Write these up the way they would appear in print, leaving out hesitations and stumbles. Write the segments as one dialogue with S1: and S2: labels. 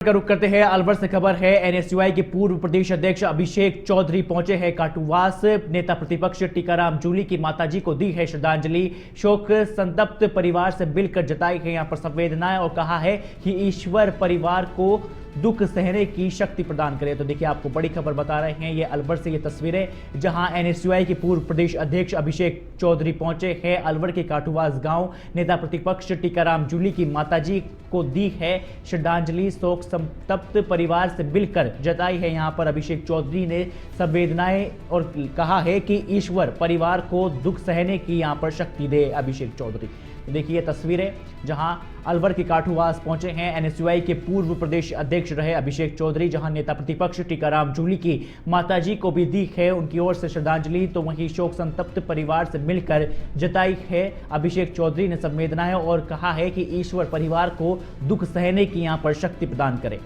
S1: का रुख करते हैं अलवर से। खबर है एनएसयूआई के पूर्व प्रदेश अध्यक्ष अभिषेक चौधरी पहुंचे हैं काटूवास। नेता प्रतिपक्ष टीकाराम जूली की माताजी को दी है श्रद्धांजलि। शोक संतप्त परिवार से मिलकर जताई है यहां पर संवेदनाएं और कहा है कि ईश्वर परिवार को दुख सहने की शक्ति प्रदान करे। तो देखिए आपको बड़ी खबर बता रहे हैं ये अलवर से ये तस्वीरें जहां एनएसयूआई के पूर्व प्रदेश अध्यक्ष अभिषेक चौधरी पहुंचे हैं अलवर के काटूवास गांव। नेता प्रतिपक्ष टीकाराम जूली की माताजी को दी है श्रद्धांजलि। शोक संतप्त परिवार से मिलकर जताई है यहां पर अभिषेक चौधरी ने संवेदनाएं और कहा है कि ईश्वर परिवार को दुख सहने की यहां पर शक्ति दे अभिषेक चौधरी। तो देखिए तस्वीरें जहां अलवर के काठूवास पहुंचे हैं एनएसयूआई के पूर्व प्रदेश अध्यक्ष रहे अभिषेक चौधरी, जहां नेता प्रतिपक्ष टीकाराम जूली की माताजी को भी दी है उनकी ओर से श्रद्धांजलि। तो वहीं शोक संतप्त परिवार से मिलकर जताई है अभिषेक चौधरी ने संवेदनाएं और कहा है कि ईश्वर परिवार को दुख सहने की यहां पर शक्ति प्रदान करे।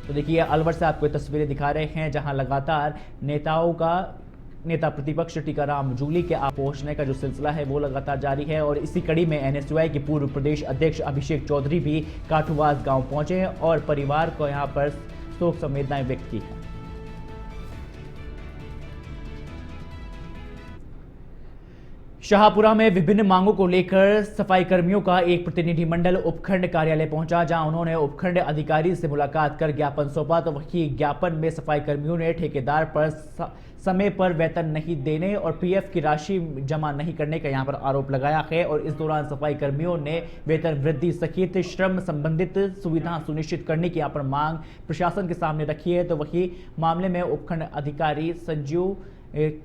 S1: तो देखिए अलवर से आपको तस्वीरें दिखा रहे हैं जहां लगातार नेता प्रतिपक्ष टीकाराम जूली के पहुंचने का जो सिलसिला है वो लगातार जारी है और इसी कड़ी में एनएसयूआई के पूर्व प्रदेश अध्यक्ष अभिषेक चौधरी भी काठूवास गांव पहुंचे हैं और परिवार को यहां पर शोक संवेदनाएं व्यक्त की है। शाहपुरा में विभिन्न मांगों को लेकर सफाई कर्मियों का एक प्रतिनिधिमंडल उपखंड कार्यालय पहुंचा, जहां उन्होंने उपखंड अधिकारी से मुलाकात कर ज्ञापन सौंपा। तो वही ज्ञापन में सफाई कर्मियों ने ठेकेदार पर समय पर वेतन नहीं देने और पीएफ की राशि जमा नहीं करने का यहां पर आरोप लगाया है और इस दौरान सफाई कर्मियों ने वेतन वृद्धि सहित श्रम संबंधित सुविधा सुनिश्चित करने की यहां पर मांग प्रशासन के सामने रखी है। तो वही मामले में उपखंड अधिकारी संजीव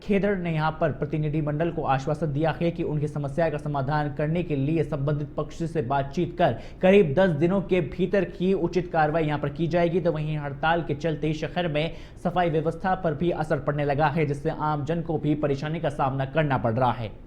S1: खेदड़ ने यहां पर प्रतिनिधिमंडल को आश्वासन दिया है कि उनकी समस्या का समाधान करने के लिए संबंधित पक्ष से बातचीत कर करीब 10 दिनों के भीतर की उचित कार्रवाई यहां पर की जाएगी। तो वहीं हड़ताल के चलते शहर में सफाई व्यवस्था पर भी असर पड़ने लगा है, जिससे आम जन को भी परेशानी का सामना करना पड़ रहा है।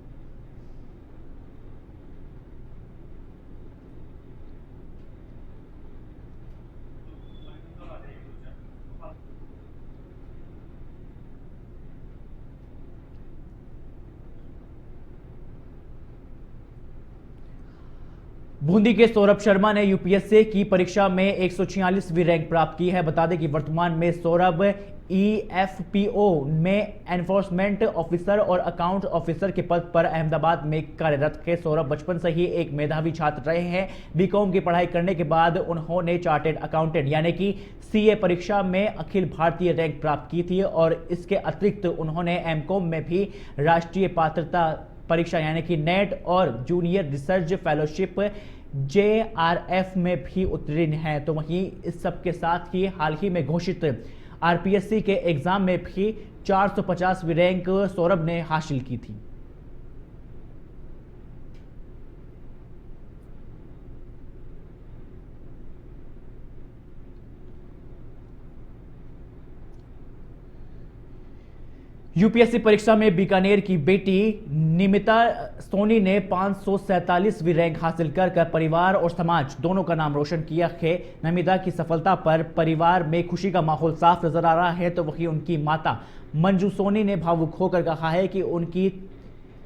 S1: बूंदी के सौरभ शर्मा ने यूपीएससी की परीक्षा में 146वीं रैंक प्राप्त की है। बता दें कि वर्तमान में सौरभ ईएफपीओ में एनफोर्समेंट ऑफिसर और अकाउंट ऑफिसर के पद पर अहमदाबाद में कार्यरत है। सौरभ बचपन से ही एक मेधावी छात्र रहे हैं। बीकॉम की पढ़ाई करने के बाद उन्होंने चार्टेड अकाउंटेंट यानी कि सीए परीक्षा में अखिल भारतीय रैंक प्राप्त की थी और इसके अतिरिक्त उन्होंने एमकॉम में भी राष्ट्रीय पात्रता परीक्षा यानी कि नेट और जूनियर रिसर्च फेलोशिप जेआरएफ में भी उत्तीर्ण है। तो वहीं इस सब के साथ ही हाल ही में घोषित आरपीएससी के एग्जाम में भी 450वीं रैंक सौरभ ने हासिल की थी। यूपीएससी परीक्षा में बीकानेर की बेटी निमिता सोनी ने 547वीं रैंक हासिल कर परिवार और समाज दोनों का नाम रोशन किया है। निमिता की सफलता पर परिवार में खुशी का माहौल साफ नजर आ रहा है। तो वहीं उनकी माता मंजू सोनी ने भावुक होकर कहा है कि उनकी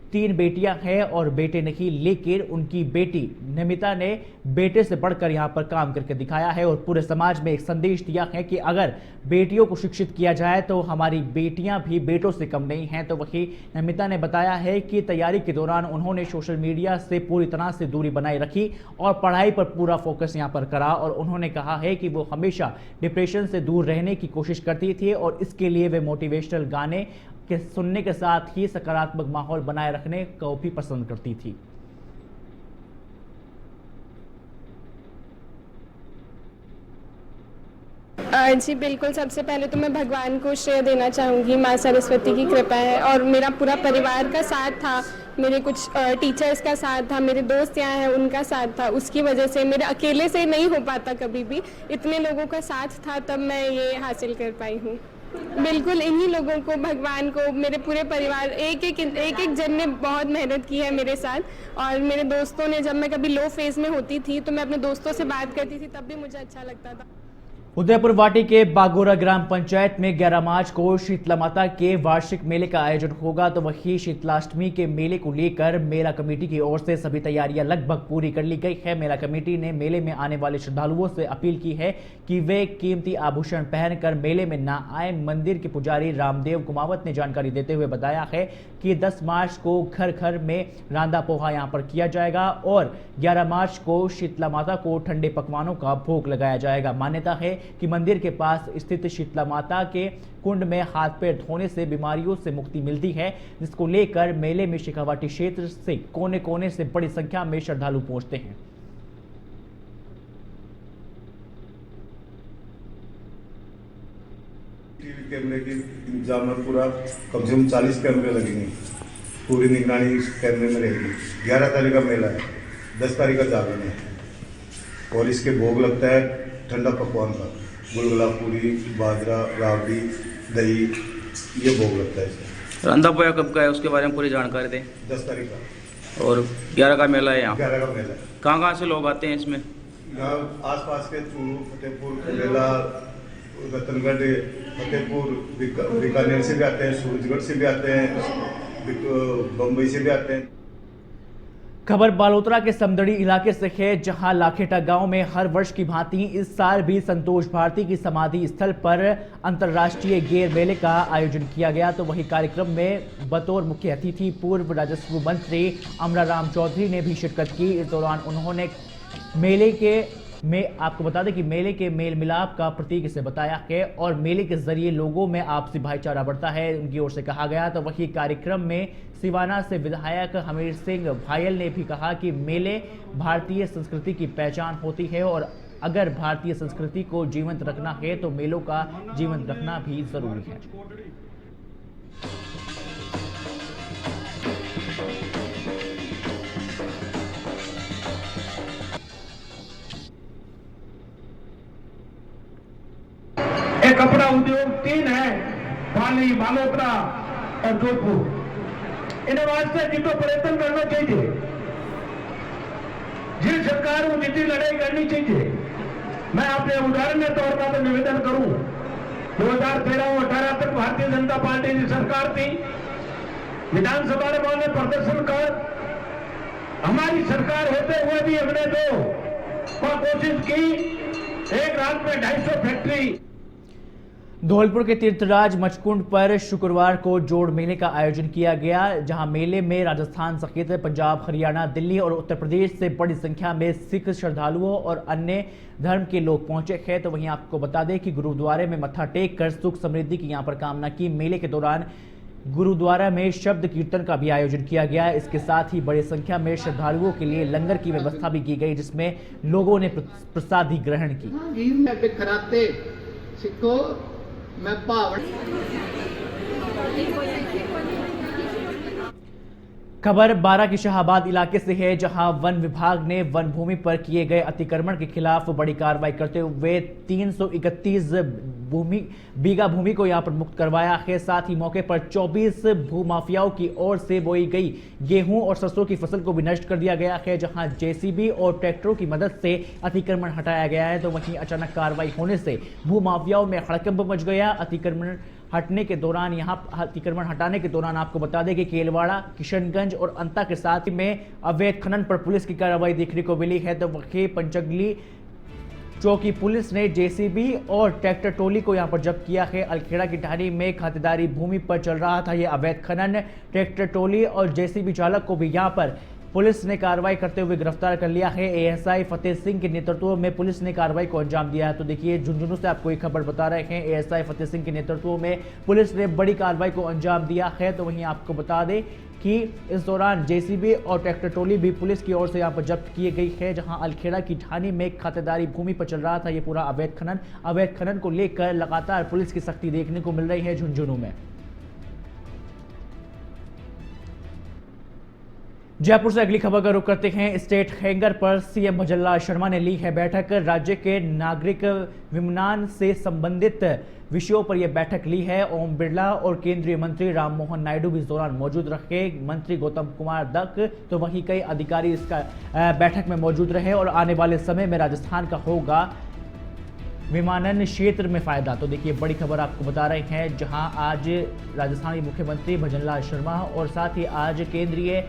S1: 3 बेटियां हैं और बेटे नहीं, लेकिन उनकी बेटी निमिता ने बेटे से बढ़कर यहां पर काम करके दिखाया है और पूरे समाज में एक संदेश दिया है कि अगर बेटियों को शिक्षित किया जाए तो हमारी बेटियां भी बेटों से कम नहीं हैं। तो वहीं निमिता ने बताया है कि तैयारी के दौरान उन्होंने सोशल मीडिया से पूरी तरह से दूरी बनाए रखी और पढ़ाई पर पूरा फोकस यहां पर करा और उन्होंने कहा है कि वो हमेशा डिप्रेशन से दूर रहने की कोशिश करती थी और इसके लिए वे मोटिवेशनल गाने के सुनने के साथ ही सकारात्मक माहौल बनाए रखने को भी पसंद करती थी।
S2: जी बिल्कुल, सबसे पहले तो मैं भगवान को श्रेय देना चाहूँगी। माँ सरस्वती की कृपा है और मेरा पूरा परिवार का साथ था, मेरे कुछ टीचर्स का साथ था, मेरे दोस्त यहाँ हैं उनका साथ था। उसकी वजह से मेरे अकेले से नहीं हो पाता कभी भी, इतने लोगों का साथ था तब मैं ये हासिल कर पाई हूँ। बिल्कुल इन्हीं लोगों को, भगवान को, मेरे पूरे परिवार, एक एक जन ने बहुत मेहनत की है मेरे साथ। और मेरे दोस्तों ने, जब मैं कभी लो फेज में होती थी तो मैं अपने दोस्तों से बात करती थी तब भी मुझे अच्छा लगता था।
S1: उदयपुर वाटी के बागोरा ग्राम पंचायत में 11 मार्च को शीतला माता के वार्षिक मेले का आयोजन होगा, तो वहीं शीतलाष्टमी के मेले को लेकर मेला कमेटी की ओर से सभी तैयारियां लगभग पूरी कर ली गई है। मेला कमेटी ने मेले में आने वाले श्रद्धालुओं से अपील की है कि वे कीमती आभूषण पहनकर मेले में न आए। मंदिर के पुजारी रामदेव कुमावत ने जानकारी देते हुए बताया है कि 10 मार्च को घर घर में रांदा पोहा यहां पर किया जाएगा और 11 मार्च को शीतला माता को ठंडे पकवानों का भोग लगाया जाएगा। मान्यता है कि मंदिर के पास स्थित शीतला माता के कुंड में हाथ पैर धोने से बीमारियों से मुक्ति मिलती है, जिसको लेकर मेले में शेखावाटी क्षेत्र से कोने कोने से बड़ी संख्या में श्रद्धालु पहुंचते हैं।
S3: टीवी कैमरे की इंतजाम में पूरा कम से कम 40 कैमरे लगेंगे, पूरी निगरानी इस कैमरे में रहेगी। 11 तारीख का मेला है, 10 तारीख का जागरण है और इसके भोग लगता है ठंडा पकवान का, गुलगुला, पूरी, बाजरा, राबड़ी, दही, ये भोग लगता है इसका।
S4: रांदा पोया कब का है उसके बारे में पूरी जानकारी दें।
S3: 10 तारीख का
S4: और 11 का मेला है यहाँ।
S3: 11 का मेला है।
S4: कहाँ से लोग आते हैं इसमें?
S3: यहाँ आसपास के चूरू, फतेहपुर, खंडेला, रतनगढ़, फतेहपुर, बीकानेर से भी आते हैं, सूरजगढ़ से भी आते हैं, बम्बई से भी आते हैं।
S1: खबर बालोतरा के समदड़ी इलाके से है, जहां लाखेटा गांव में हर वर्ष की भांति इस साल भी संतोष भारती की समाधि स्थल पर अंतर्राष्ट्रीय गेर मेले का आयोजन किया गया। तो वही कार्यक्रम में बतौर मुख्य अतिथि पूर्व राजस्व मंत्री अमराराम चौधरी ने भी शिरकत की। इस दौरान उन्होंने मेले के में आपको बता दें कि मेले के मेल मिलाप का प्रतीक इसे बताया है और मेले के जरिए लोगों में आपसी भाईचारा बढ़ता है, उनकी ओर से कहा गया। तो वही कार्यक्रम में सिवाना से विधायक हमीर सिंह भायल ने भी कहा कि मेले भारतीय संस्कृति की पहचान होती है और अगर भारतीय संस्कृति को जीवंत रखना है तो मेलों का जीवंत रखना भी जरूरी है।
S5: कपड़ा उद्योग 3 है, पाली, बालोतरा और जोधपुर। इन्हें वास्ते जितो प्रयत्न करना चाहिए, जिन सरकार को जितनी लड़ाई करनी चाहिए। मैं अपने उदाहरण के तौर पर निवेदन करूं, 2013 और 2018 तक भारतीय जनता पार्टी की सरकार थी। विधानसभा में उन्होंने प्रदर्शन कर हमारी सरकार होते हुए भी हमने तो कोशिश की, एक रात में 250 फैक्ट्री।
S1: धौलपुर के तीर्थराज मचकुंड पर शुक्रवार को जोड़ मेले का आयोजन किया गया, जहां मेले में राजस्थान सहित पंजाब, हरियाणा, दिल्ली और उत्तर प्रदेश से बड़ी संख्या में सिख श्रद्धालुओं और अन्य धर्म के लोग पहुंचे हैं। तो वहीं आपको बता दें कि गुरुद्वारे में मत्था टेक कर सुख समृद्धि की यहां पर कामना की। मेले के दौरान गुरुद्वारा में शब्द कीर्तन का भी आयोजन किया गया। इसके साथ ही बड़ी संख्या में श्रद्धालुओं के लिए लंगर की व्यवस्था भी की गई, जिसमें लोगों ने प्रसादी ग्रहण की। मैं खबर 12 की शाहबाद इलाके से है, जहां वन विभाग ने वन भूमि पर किए गए अतिक्रमण के खिलाफ बड़ी कार्रवाई करते हुए 331 बीघा भूमि को यहां पर मुक्त करवाया है। साथ ही मौके पर 24 भूमाफियाओं की ओर से बोई गई गेहूं और सरसों की फसल को भी नष्ट कर दिया गया है, जहां जेसीबी और ट्रैक्टरों की मदद से अतिक्रमण हटाया गया है। तो वहीं अचानक कार्रवाई होने से भूमाफियाओं में हड़कंप मच गया। अतिक्रमण हटाने के दौरान आपको बता दें कि केलवाड़ा, किशनगंज और अंता के साथ में अवैध खनन पर पुलिस की कार्रवाई देखने को मिली है। तो वहीं पंचगली चौकी पुलिस ने जेसीबी और ट्रैक्टर टोली को यहां पर जब्त किया है। अलखेड़ा की ढाणी में खातेदारी भूमि पर चल रहा था यह अवैध खनन। ट्रैक्टर टोली और जेसीबी चालक को भी यहां पर पुलिस ने कार्रवाई करते हुए गिरफ्तार कर लिया है। एएसआई फतेह सिंह के नेतृत्व में पुलिस ने कार्रवाई को अंजाम दिया है। तो देखिए, झुंझुनू से आपको एक खबर बता रहे हैं, एएसआई फतेह सिंह के नेतृत्व में पुलिस ने बड़ी कार्रवाई को अंजाम दिया है। तो वहीं आपको बता दें कि इस दौरान जेसीबी और ट्रैक्टर टोली भी पुलिस की ओर से यहां पर जब्त की गई है, जहां अलखेड़ा की ढाणी में खातेदारी भूमि पर चल रहा था ये पूरा अवैध खनन को लेकर लगातार पुलिस की सख्ती देखने को मिल रही है झुंझुनू में। जयपुर से अगली खबर का रुख करते हैं। स्टेट हैंगर पर सीएम भजनलाल शर्मा ने ली है बैठक। राज्य के नागरिक विमानन से संबंधित विषयों पर यह बैठक ली है। ओम बिरला और केंद्रीय मंत्री राममोहन नायडू भी इस दौरान मौजूद रहे। मंत्री गौतम कुमार दक तो वहीं कई अधिकारी इसका बैठक में मौजूद रहे और आने वाले समय में राजस्थान का होगा विमानन क्षेत्र में फायदा। तो देखिए बड़ी खबर आपको बता रहे हैं, जहां आज राजस्थान के मुख्यमंत्री भजनलाल शर्मा और साथ ही आज केंद्रीय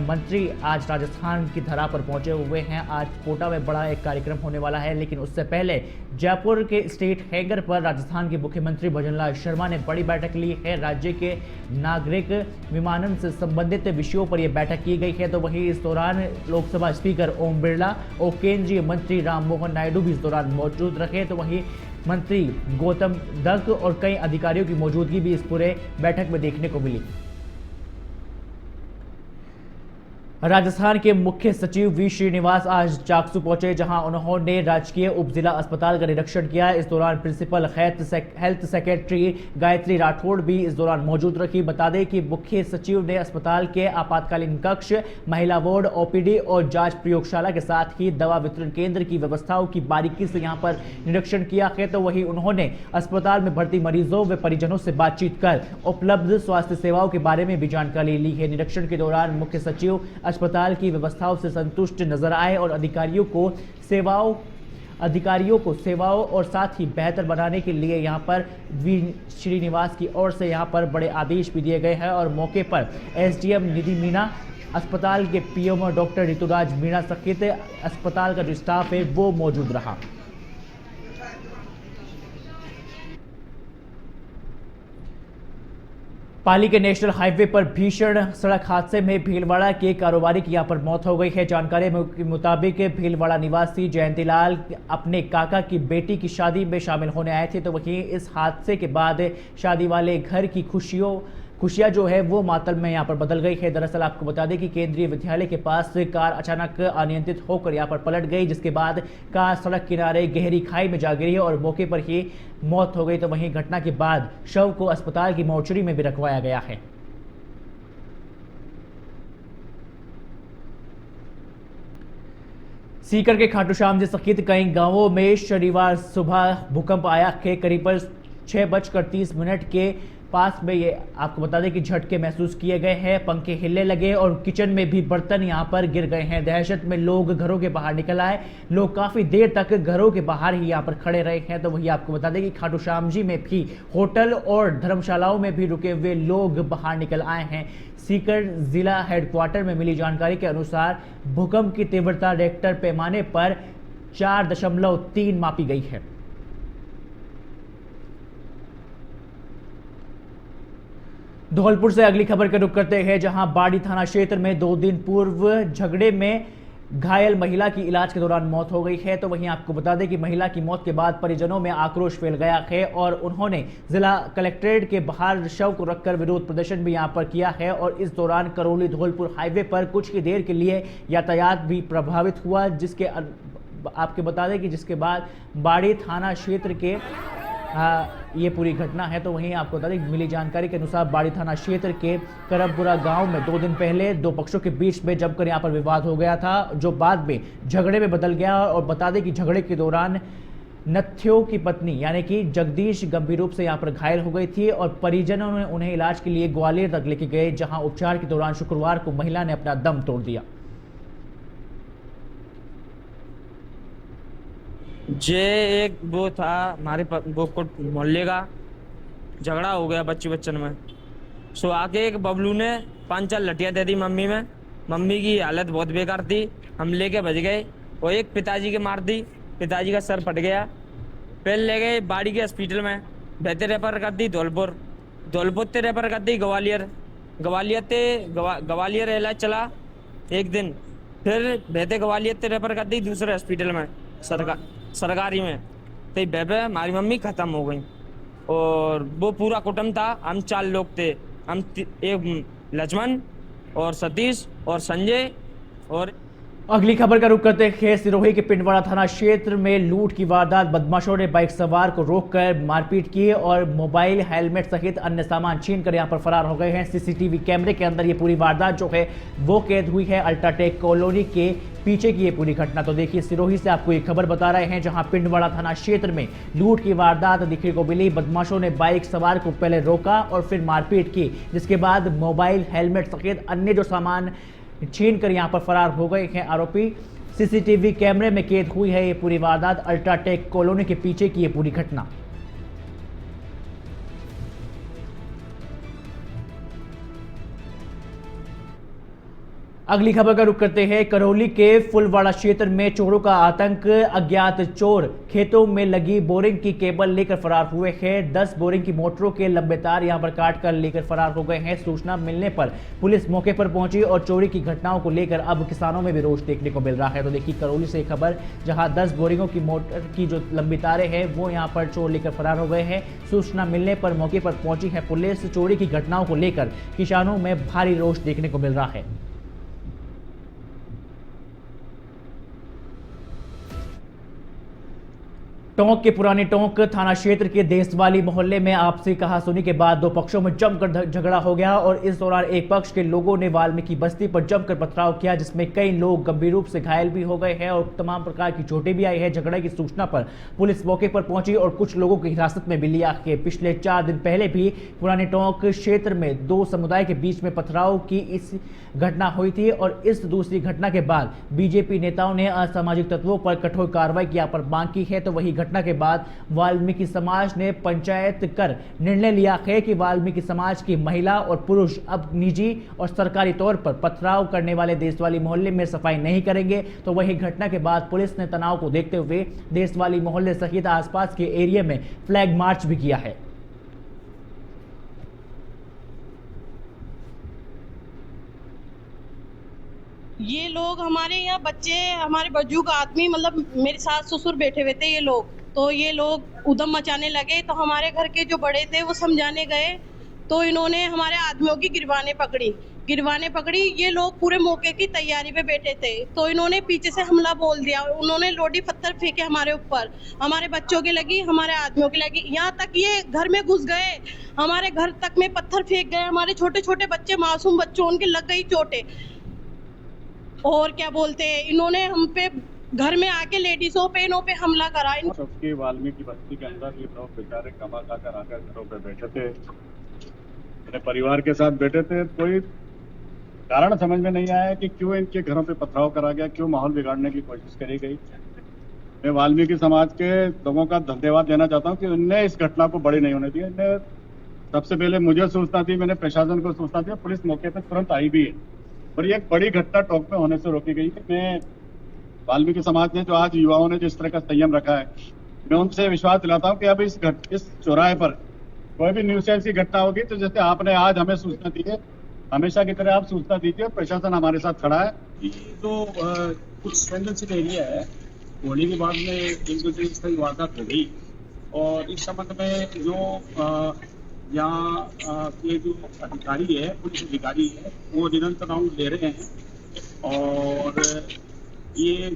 S1: मंत्री आज राजस्थान की धरा पर पहुंचे हुए हैं। आज कोटा में बड़ा एक कार्यक्रम होने वाला है, लेकिन उससे पहले जयपुर के स्टेट हैंगर पर राजस्थान के मुख्यमंत्री भजनलाल शर्मा ने बड़ी बैठक ली है। राज्य के नागरिक विमानन से संबंधित विषयों पर यह बैठक की गई है। तो वहीं इस दौरान लोकसभा स्पीकर ओम बिरला और केंद्रीय मंत्री राम मोहन नायडू भी इस दौरान मौजूद रहे। तो वहीं मंत्री गौतम दत्त और कई अधिकारियों की मौजूदगी भी इस पूरे बैठक में देखने को मिली। राजस्थान के मुख्य सचिव वी श्रीनिवास आज चाकसू पहुंचे, जहां उन्होंने राजकीय उप जिला अस्पताल का निरीक्षण किया। इस दौरान principal health secretary Gayatri Rathore भी इस दौरान मौजूद रखी। बता दें कि मुख्य सचिव ने अस्पताल के आपातकालीन कक्ष, महिला वार्ड, ओपीडी और जांच प्रयोगशाला के साथ ही दवा वितरण केंद्र की व्यवस्थाओं की बारीकी से यहां पर निरीक्षण किया है। तो वहीं उन्होंने अस्पताल में भर्ती मरीजों व परिजनों से बातचीत कर उपलब्ध स्वास्थ्य सेवाओं के बारे में भी जानकारी ली है। निरीक्षण के दौरान मुख्य सचिव अस्पताल की व्यवस्थाओं से संतुष्ट नजर आए और अधिकारियों को सेवाओं और साथ ही बेहतर बनाने के लिए यहां पर वी श्रीनिवास की ओर से यहां पर बड़े आदेश भी दिए गए हैं। और मौके पर एसडीएम निधि मीणा, अस्पताल के पीएमओ डॉक्टर ऋतुराज मीणा सहित अस्पताल का जो स्टाफ है वो मौजूद रहा। पाली के नेशनल हाईवे पर भीषण सड़क हादसे में भीलवाड़ा के कारोबारी की यहां पर मौत हो गई है। जानकारी के मुताबिक भीलवाड़ा निवासी जयंतीलाल अपने काका की बेटी की शादी में शामिल होने आए थे। तो वहीं इस हादसे के बाद शादी वाले घर की खुशियां जो है वो मातम में यहाँ पर बदल गई है। दरअसल आपको बता दें कि केंद्रीय विद्यालय के पास कार अचानक अनियंत्रित होकर यहाँ पर पलट गई, जिसके बाद कार सड़क किनारे गहरी खाई में जा गिरी और मौके पर ही मौत हो गई। तो वहीं घटना के बाद शव को अस्पताल की मोर्चरी में भी रखवाया गया है। सीकर के खाटू श्याम जी सहित कई गांवों में शनिवार सुबह भूकंप आया है। करीब 6:30 के पास में ये आपको बता दें कि झटके महसूस किए गए हैं, पंखे हिलने लगे और किचन में भी बर्तन यहां पर गिर गए हैं। दहशत में लोग घरों के बाहर निकल आए, लोग काफी देर तक घरों के बाहर ही यहां पर खड़े रहे हैं। तो वही आपको बता दें कि खाटू श्याम जी में भी होटल और धर्मशालाओं में भी रुके हुए लोग बाहर निकल आए हैं। सीकर जिला हेडक्वार्टर में मिली जानकारी के अनुसार भूकंप की तीव्रता रेक्टर पैमाने पर 4.3 मापी गई है। धौलपुर से अगली खबर का रुख करते हैं, जहां बाड़ी थाना क्षेत्र में 2 दिन पूर्व झगड़े में घायल महिला की इलाज के दौरान मौत हो गई है। तो वहीं आपको बता दें कि महिला की मौत के बाद परिजनों में आक्रोश फैल गया है और उन्होंने जिला कलेक्ट्रेट के बाहर शव को रखकर विरोध प्रदर्शन भी यहां पर किया है। और इस दौरान करौली धौलपुर हाईवे पर कुछ ही देर के लिए यातायात भी प्रभावित हुआ, जिसके आपके बता दें कि जिसके बाद बाड़ी थाना क्षेत्र के ये पूरी घटना है। तो वहीं आपको बता दें मिली जानकारी के अनुसार बाड़ी थाना क्षेत्र के करमपुरा गांव में 2 दिन पहले 2 पक्षों के बीच में जमकर यहां पर विवाद हो गया था, जो बाद में झगड़े में बदल गया। और बता दें कि झगड़े के दौरान नथ्यो की पत्नी यानी कि जगदीश गंभीर रूप से यहां पर घायल हो गई थी और परिजनों ने उन्हें इलाज के लिए ग्वालियर तक लेके गए, जहां उपचार के दौरान शुक्रवार को महिला ने अपना दम तोड़ दिया।
S6: जे एक वो था हमारे वो मोहल्ले का झगड़ा हो गया बच्चन में। सो आके एक बबलू ने 5-4 लठियाँ दे दी मम्मी में। मम्मी की हालत बहुत बेकार थी, हम लेके बच गए और एक पिताजी के मार दी, पिताजी का सर फट गया। फिर ले गए बाड़ी के हॉस्पिटल में, बेहतर रेफर कर दी धौलपुर ते रेफर कर दी ग्वालियर इलाज चला एक दिन, फिर बेहतर ग्वालियर ते रेफर कर दी दूसरे हॉस्पिटल में सरकारी में। तो बेबे हमारी मम्मी खत्म हो गई और वो पूरा कुटुंब था, हम 4 लोग थे, हम एक लक्ष्मण और सतीश और संजय। और
S1: अगली खबर का रुख करते हैं सिरोही के पिंडवाड़ा थाना क्षेत्र में लूट की वारदात। बदमाशों ने बाइक सवार को रोककर मारपीट की और मोबाइल, हेलमेट सहित अन्य सामान छीनकर यहां पर फरार हो गए हैं। सीसीटीवी कैमरे के अंदर ये पूरी वारदात जो है वो कैद हुई है। अल्ट्राटेक कॉलोनी के पीछे की ये पूरी घटना। तो देखिए सिरोही से आपको एक खबर बता रहे हैं, जहां पिंडवाड़ा थाना क्षेत्र में लूट की वारदात देखने को मिली। बदमाशों ने बाइक सवार को पहले रोका और फिर मारपीट की, जिसके बाद मोबाइल, हेलमेट सहित अन्य जो सामान छीन कर यहां पर फरार हो गए हैं आरोपी। सीसीटीवी कैमरे में कैद हुई है ये पूरी वारदात। अल्ट्राटेक कॉलोनी के पीछे की ये पूरी घटना। अगली खबर का रुख करते हैं। करौली के फुलवाड़ा क्षेत्र में चोरों का आतंक। अज्ञात चोर खेतों में लगी बोरिंग की केबल लेकर फरार हुए हैं। 10 बोरिंग की मोटरों के लंबे तार यहां पर काट कर लेकर फरार हो गए हैं। सूचना मिलने पर पुलिस मौके पर पहुंची और चोरी की घटनाओं को लेकर अब किसानों में भी रोष देखने को मिल रहा है। तो देखिए करौली से खबर, जहां 10 बोरिंगों की मोटर की जो लंबी तारें हैं वो यहां पर चोर लेकर फरार हो गए हैं। सूचना मिलने पर मौके पर पहुंची है पुलिस। चोरी की घटनाओं को लेकर किसानों में भारी रोष देखने को मिल रहा है। टोंक के पुराने टोंक थाना क्षेत्र के देशवाली मोहल्ले में आपसी कहासुनी के बाद दो पक्षों में जमकर झगड़ा हो गया और इस दौरान एक पक्ष के लोगों ने वाल्मीकि बस्ती पर जमकर पथराव किया, जिसमें कई लोग गंभीर रूप से घायल भी हो गए हैं और तमाम प्रकार की चोटें भी आई है। झगड़े की सूचना पर पुलिस मौके पर पहुंची और कुछ लोगों को हिरासत में भी लिया है। पिछले 4 दिन पहले भी पुराने टोंक क्षेत्र में 2 समुदाय के बीच में पथराव की इस घटना हुई थी और इस दूसरी घटना के बाद बीजेपी नेताओं ने असामाजिक तत्वों पर कठोर कार्रवाई की पर मांग की है। तो वही घटना के बाद वाल्मीकि समाज ने पंचायत कर निर्णय लिया है कि वाल्मीकि समाज की महिला और पुरुष अब निजी और सरकारी तौर पर पथराव करने वाले देशवाली मोहल्ले में सफाई नहीं करेंगे। तो वही घटना के बाद पुलिस ने तनाव को देखते हुए देशवाली मोहल्ले सहित आसपास के एरिया में फ्लैग मार्च भी किया है।
S7: ये लोग हमारे यहाँ बच्चे, हमारे बुजुर्ग आदमी, मतलब मेरे सास ससुर बैठे हुए थे। ये लोग उधम मचाने लगे। तो हमारे घर के जो बड़े थे वो समझाने गए तो इन्होंने हमारे आदमियों की गिरवाने पकड़ी। ये लोग पूरे मौके की तैयारी पे बैठे थे तो इन्होंने पीछे से हमला बोल दिया। उन्होंने लोडी पत्थर फेंके हमारे ऊपर, हमारे बच्चों की लगी, हमारे आदमियों की लगी। यहाँ तक ये घर में घुस गए, हमारे घर तक में पत्थर फेंक गए। हमारे छोटे छोटे बच्चे, मासूम बच्चों, उनके लग गई चोटें। और क्या बोलते हैं, इन्होंने हम पे घर में आके लेडीजों पे, इन्हों पे हमला करा।
S8: सबके वाल्मीकि बस्ती के अंदर ये लोग बेचारे कमा खाकर आकर घरों पे बैठे थे, अपने परिवार के साथ बैठे थे। कोई कारण समझ में नहीं आया कि क्यों इनके घरों पे पथराव करा गया, क्यों माहौल बिगाड़ने की कोशिश करी गई। मैं वाल्मीकि समाज के लोगों का धन्यवाद देना चाहता हूँ कि उनने इस घटना को बड़ी नहीं होने दी। इनने सबसे पहले मुझे सूचना दी, मैंने प्रशासन को सूचना दी, पुलिस मौके पर तुरंत आई भी है और ये एक बड़ी घटना टोंक में होने से रोकी गई है। मैं वाल्मीकि समाज ने जो आज युवाओं ने जिस तरह का संयम रखा है, मैं उनसे विश्वास दिलाता हूं कि अब इस चौराहे पर कोई भी न्यूसेंस की घटना होगी तो जैसे आपने आज हमें सूचना दी है, हमेशा की तरह आप सूचना दीजिए। प्रशासन हमारे साथ खड़ा है। ये जो कुछ संवेदनशील एरिया है, होली के बाद में एक दूसरे की वारदात हो गई और इस संबंध में जो यहाँ के जो अधिकारी है, पुलिस अधिकारी है, वो निरंतर राउंड ले रहे हैं और ये